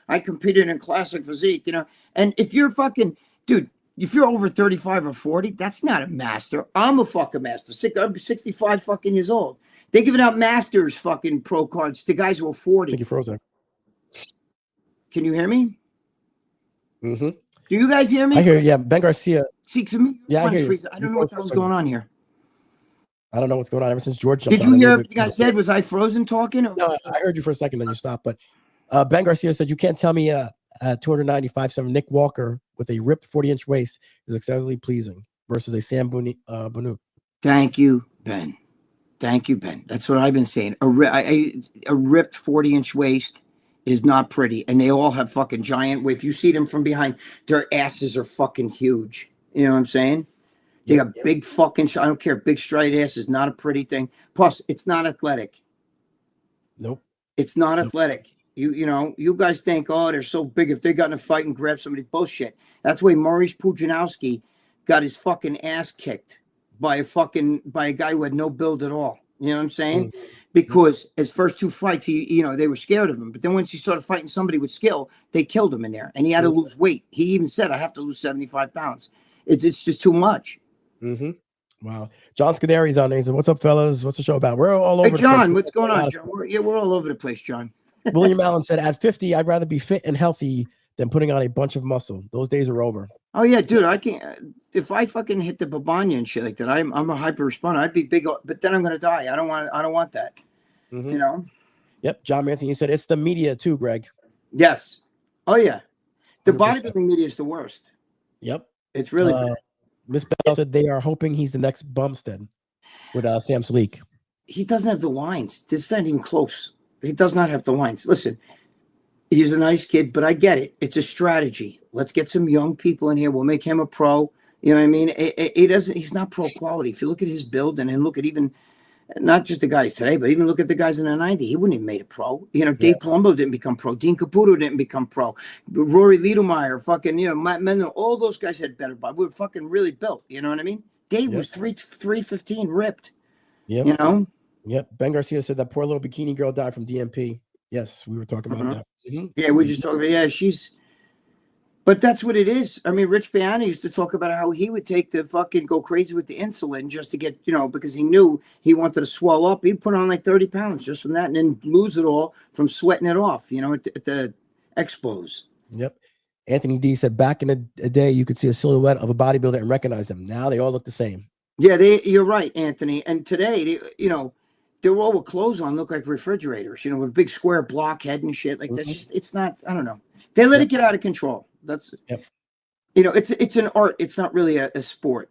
I competed in classic physique, And if you're fucking, dude, if you're over 35 or 40, that's not a master. I'm a fucking master. I'm 65 fucking years old. They're giving out masters fucking pro cards to guys who are 40.
I think you're frozen.
Can you hear me? Do you guys hear me?
I hear you. Yeah, Ben Garcia.
See, to me?
Yeah, I hear you.
I don't know what the hell's going on here.
I don't know what's going on ever since George jumped
on. Did you hear everything I said? Was I frozen talking? Or?
No, I heard you for a second, then you stopped. But Ben Garcia said, you can't tell me 295.7 Nick Walker with a ripped 40-inch waist is excessively pleasing versus a Sam Bonu.
Thank you, Ben. That's what I've been saying. A ripped 40-inch waist is not pretty. And they all have fucking giant. If you see them from behind, their asses are fucking huge. You know what I'm saying? They got big fucking, I don't care, big straight ass is not a pretty thing. Plus, it's not athletic.
Nope.
It's not athletic. You guys think, oh, they're so big. If they got in a fight and grab somebody, bullshit. That's why Maurice Pujanowski got his fucking ass kicked by a guy who had no build at all. You know what I'm saying? Because his first two fights, they were scared of him. But then once he started fighting somebody with skill, they killed him in there. And he had to lose weight. He even said, I have to lose 75 pounds. It's just too much.
Wow. John Scuderi's on there. He said, what's up, fellas? What's the show about? We're all over
the place. Hey, John, what's going on, John? We're all over the place, John.
William Allen said, at 50, I'd rather be fit and healthy than putting on a bunch of muscle. Those days are over.
Oh, yeah, dude. I can't. If I fucking hit the babanya and shit like that, I'm a hyper responder. I'd be big, but then I'm going to die. I don't want that.
Yep. John Manson, he said, it's the media too, Greg.
Yes. Oh, yeah. The bodybuilding media is the worst.
Yep.
It's really bad.
Miss Bell said they are hoping he's the next Bumstead with Sam Sleek.
He doesn't have the lines. This is not even close. He does not have the lines. Listen, he's a nice kid, but I get it. It's a strategy. Let's get some young people in here. We'll make him a pro. You know what I mean? He's not pro quality. If you look at his build and then look at even not just the guys today, but even look at the guys in the 90s, he wouldn't have made a pro. You know, Dave Palumbo didn't become pro. Dean Caputo didn't become pro. Rory Liedermeyer, fucking, you know, Matt Mendel, all those guys had better body. We were fucking really built. You know what I mean? Dave was 315 ripped.
Yep.
You know?
Yep. Ben Garcia said that poor little bikini girl died from DMP. Yes, we were talking about that. Mm-hmm.
Yeah, we're just talking about, but that's what it is. I mean, Rich Piana used to talk about how he would take the fucking go crazy with the insulin just to get, you know, because he knew he wanted to swell up. He'd put on like 30 pounds just from that and then lose it all from sweating it off, you know, at the expos.
Yep. Anthony D said back in the day, you could see a silhouette of a bodybuilder and recognize them. Now they all look the same.
Yeah, you're right, Anthony. And today, you know, they're all with clothes on, look like refrigerators, you know, with a big square block head and shit. Like that's just, it's not, I don't know. They let it get out of control. That's, you know, it's an art. It's not really a sport.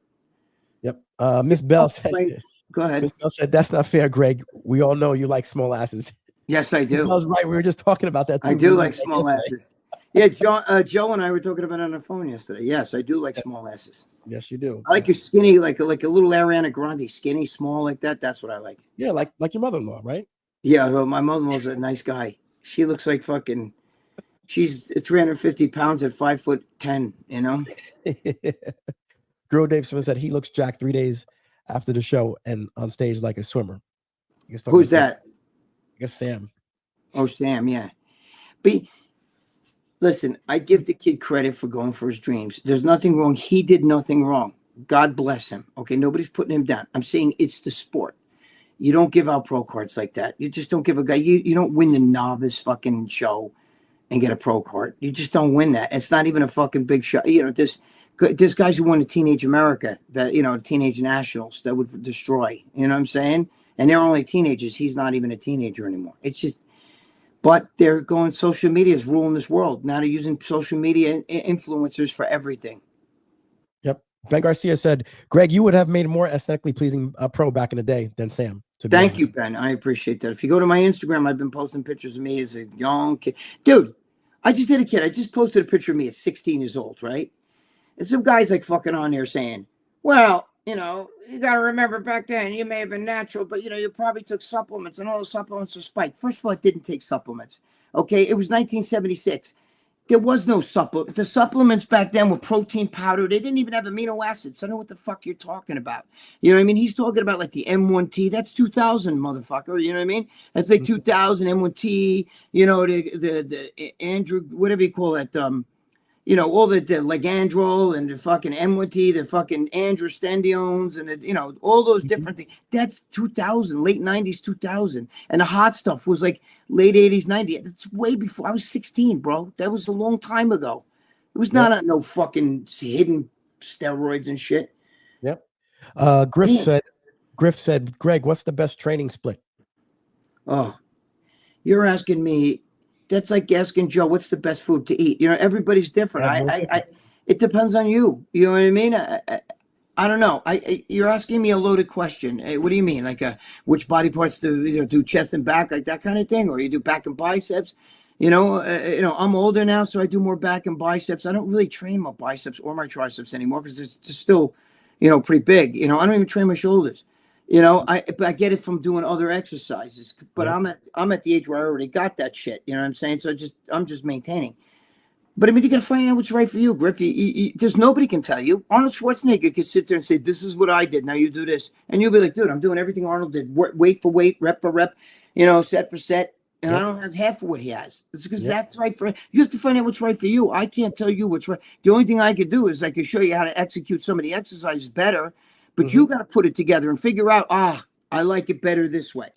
Yep. Miss Bell said,
go ahead.
Miss Bell said, that's not fair, Greg. We all know you like small asses.
Yes, I do.
Miss Bell's right. We were just talking about that too.
I do like small asses. Yeah, Joe and I were talking about it on the phone yesterday. Yes, I do like small asses.
Yes, you do.
I like a skinny, like a little Ariana Grande, skinny, small like that. That's what I like.
Yeah, like your mother-in-law, right?
Yeah, well, my mother-in-law's a nice guy. She looks like fucking. She's 350 pounds at 5'10", you know?
Girl Dave Smith said he looks jacked 3 days after the show and on stage like a swimmer.
Who's that?
I guess Sam.
Oh, Sam, yeah. But listen, I give the kid credit for going for his dreams. There's nothing wrong. He did nothing wrong. God bless him. Okay, nobody's putting him down. I'm saying it's the sport. You don't give out pro cards like that. You just don't give a guy. You don't win the novice fucking show and get a pro card. You just don't win that. It's not even a fucking big show. You know, there's guys who won the Teenage America, that, you know, the Teenage Nationals that would destroy. You know what I'm saying? And they're only teenagers. He's not even a teenager anymore. It's just, but they're going, social media is ruling this world. Now they're using social media influencers for everything.
Yep. Ben Garcia said, Greg, you would have made a more aesthetically pleasing pro back in the day than Sam.
Thank you, Ben. I appreciate that. If you go to my Instagram, I've been posting pictures of me as a young kid. Dude, I just had a kid. I just posted a picture of me at 16 years old, right? And some guy's like fucking on there saying, well, you know, you got to remember back then you may have been natural, but, you know, you probably took supplements and all the supplements were spiked. First of all, I didn't take supplements. Okay. It was 1976. There was no supplement. The supplements back then were protein powder. They didn't even have amino acids. I don't know what the fuck you're talking about. You know what I mean? He's talking about like the M1T. That's 2000, motherfucker. You know what I mean? That's like 2000 M1T. You know, the Andrew, whatever you call it. You know, all the Legandrol and the fucking M1T, the fucking androstendiones and the, you know, all those different things. That's 2000, late 90s, 2000. And the hot stuff was like late 80s, 90s. That's way before. I was 16, bro. That was a long time ago. It was not no fucking hidden steroids and shit.
Yep. Griff said, Greg, what's the best training split?
Oh, you're asking me. That's like asking Joe, what's the best food to eat? You know, everybody's different. It depends on you. You know what I mean? I don't know. You're asking me a loaded question. What do you mean? Like which body parts to do chest and back, like that kind of thing, or you do back and biceps? You know, I'm older now, so I do more back and biceps. I don't really train my biceps or my triceps anymore because it's still, you know, pretty big. You know, I don't even train my shoulders. You know, I get it from doing other exercises, but I'm at the age where I already got that shit. You know what I'm saying? So I'm just maintaining. But I mean, you got to find out what's right for you, Griff. There's nobody can tell you. Arnold Schwarzenegger could sit there and say, "This is what I did. Now you do this," and you'll be like, "Dude, I'm doing everything Arnold did. Weight for weight, rep for rep, you know, set for set." And I don't have half of what he has. It's because that's right for you. Have to find out what's right for you. I can't tell you what's right. The only thing I could do is I can show you how to execute some of the exercises better. But you got to put it together and figure out, I like it better this way.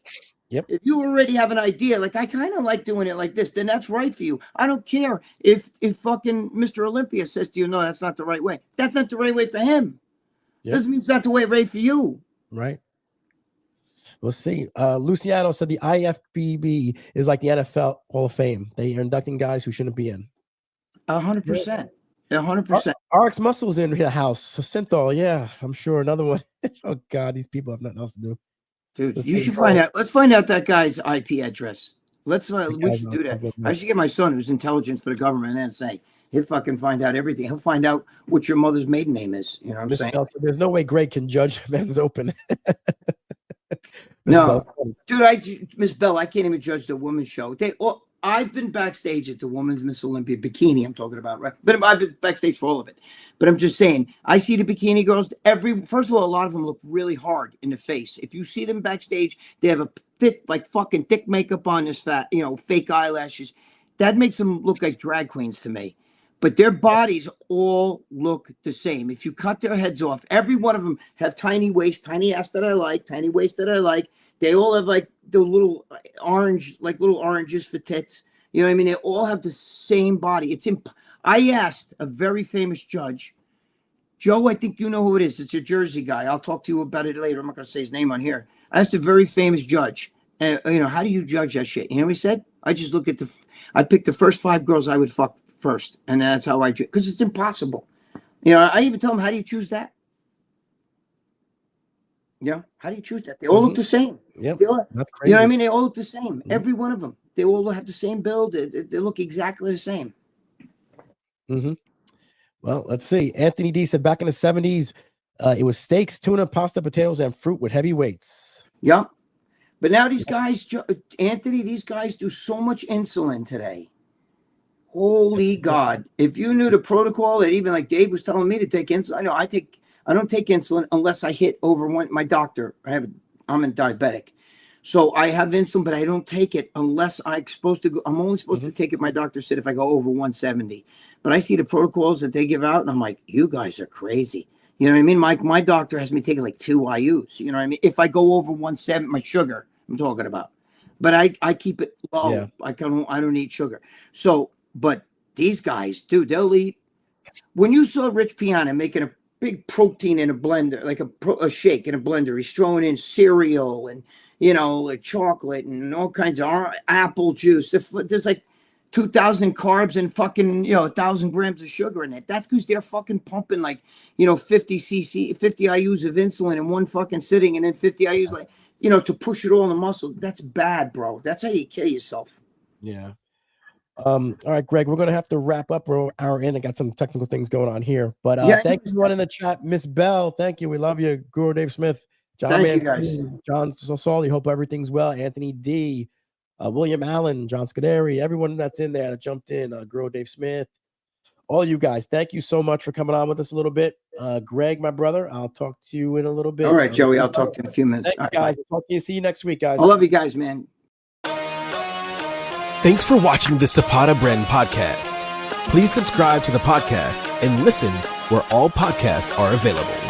Yep.
If you already have an idea, like I kind of like doing it like this, then that's right for you. I don't care if fucking Mr. Olympia says to you, no, that's not the right way. That's not the right way for him. Doesn't mean it's not the way right for you.
Right. We'll see. Luciano said the IFBB is like the NFL Hall of Fame. They are inducting guys who shouldn't be in.
100%. 100%.
RX Muscle's in the house. Synthol, yeah, I'm sure another one. Oh God, these people have nothing else to do.
Dude, you should find out. Let's find out that guy's IP address. We should do that. I should get my son, who's intelligence for the government, and say he'll fucking find out everything. He'll find out what your mother's maiden name is. You know what I'm saying?
Bell, so there's no way Greg can judge Men's Open.
No, dude, Miss Bell, I can't even judge the women's show. I've been backstage at the Women's Miss Olympia bikini. I'm talking about, right? But I've been backstage for all of it. But I'm just saying, I see the bikini girls. First of all, a lot of them look really hard in the face. If you see them backstage, they have a fucking thick makeup on, this fake eyelashes. That makes them look like drag queens to me. But their bodies all look the same. If you cut their heads off, every one of them have tiny waist, tiny ass that I like, tiny waist that I like. They all have like the little orange, like little oranges for tits. You know what I mean? They all have the same body. I asked a very famous judge, Joe, I think you know who it is. It's a Jersey guy. I'll talk to you about it later. I'm not going to say his name on here. I asked a very famous judge, how do you judge that shit? You know what he said? I just look at I picked the first 5 girls I would fuck first. And that's how I judge. Because it's impossible. I even tell him, how do you choose that? Yeah, how do you choose that? They all look the same.
Yeah,
that's crazy. You know what I mean? They all look the same. Every one of them. They all have the same build. They look exactly the same.
Well, let's see. Anthony D said back in the 70s, it was steaks, tuna, pasta, potatoes, and fruit with heavy weights.
Yeah. But now these guys, Anthony, these guys do so much insulin today. Holy God. If you knew the protocol that even like Dave was telling me to take insulin, I don't take insulin unless I hit over my doctor. I'm a diabetic. So I have insulin, but I don't take it unless I'm supposed to go. I'm only supposed to take it. My doctor said if I go over 170, but I see the protocols that they give out and I'm like, you guys are crazy. You know what I mean? My doctor has me taking like 2 IUs. You know what I mean? If I go over 170, my sugar I'm talking about, but I keep it low. Yeah. I don't eat sugar. So, but these guys, dude, they'll eat. When you saw Rich Piana making a big protein in a blender, like a shake in a blender, he's throwing in cereal and, like chocolate and all kinds of apple juice. There's like 2,000 carbs and fucking, 1,000 grams of sugar in it. That's because they're fucking pumping like, 50 IUs of insulin in one fucking sitting and then 50 IUs like, to push it all in the muscle. That's bad, bro. That's how you kill yourself.
Yeah. All right, Greg, we're going to have to wrap up. We're an hour in. I got some technical things going on here, but thank you everyone in the chat. Miss Bell, thank you. We love you. Guru Dave Smith, John
thank you guys.
John Sosoli, hope everything's well. Anthony D, William Allen, John Scuderi, everyone that's in there that jumped in, Guru Dave Smith, all you guys. Thank you so much for coming on with us a little bit. Greg, my brother, I'll talk to you in a little bit.
All right, Joey, I'll talk to you in a few minutes.
Thank you, guys. Talk to you. See you next week, guys.
I love you guys, man.
Thanks for watching the Zapata Brand podcast. Please subscribe to the podcast and listen where all podcasts are available.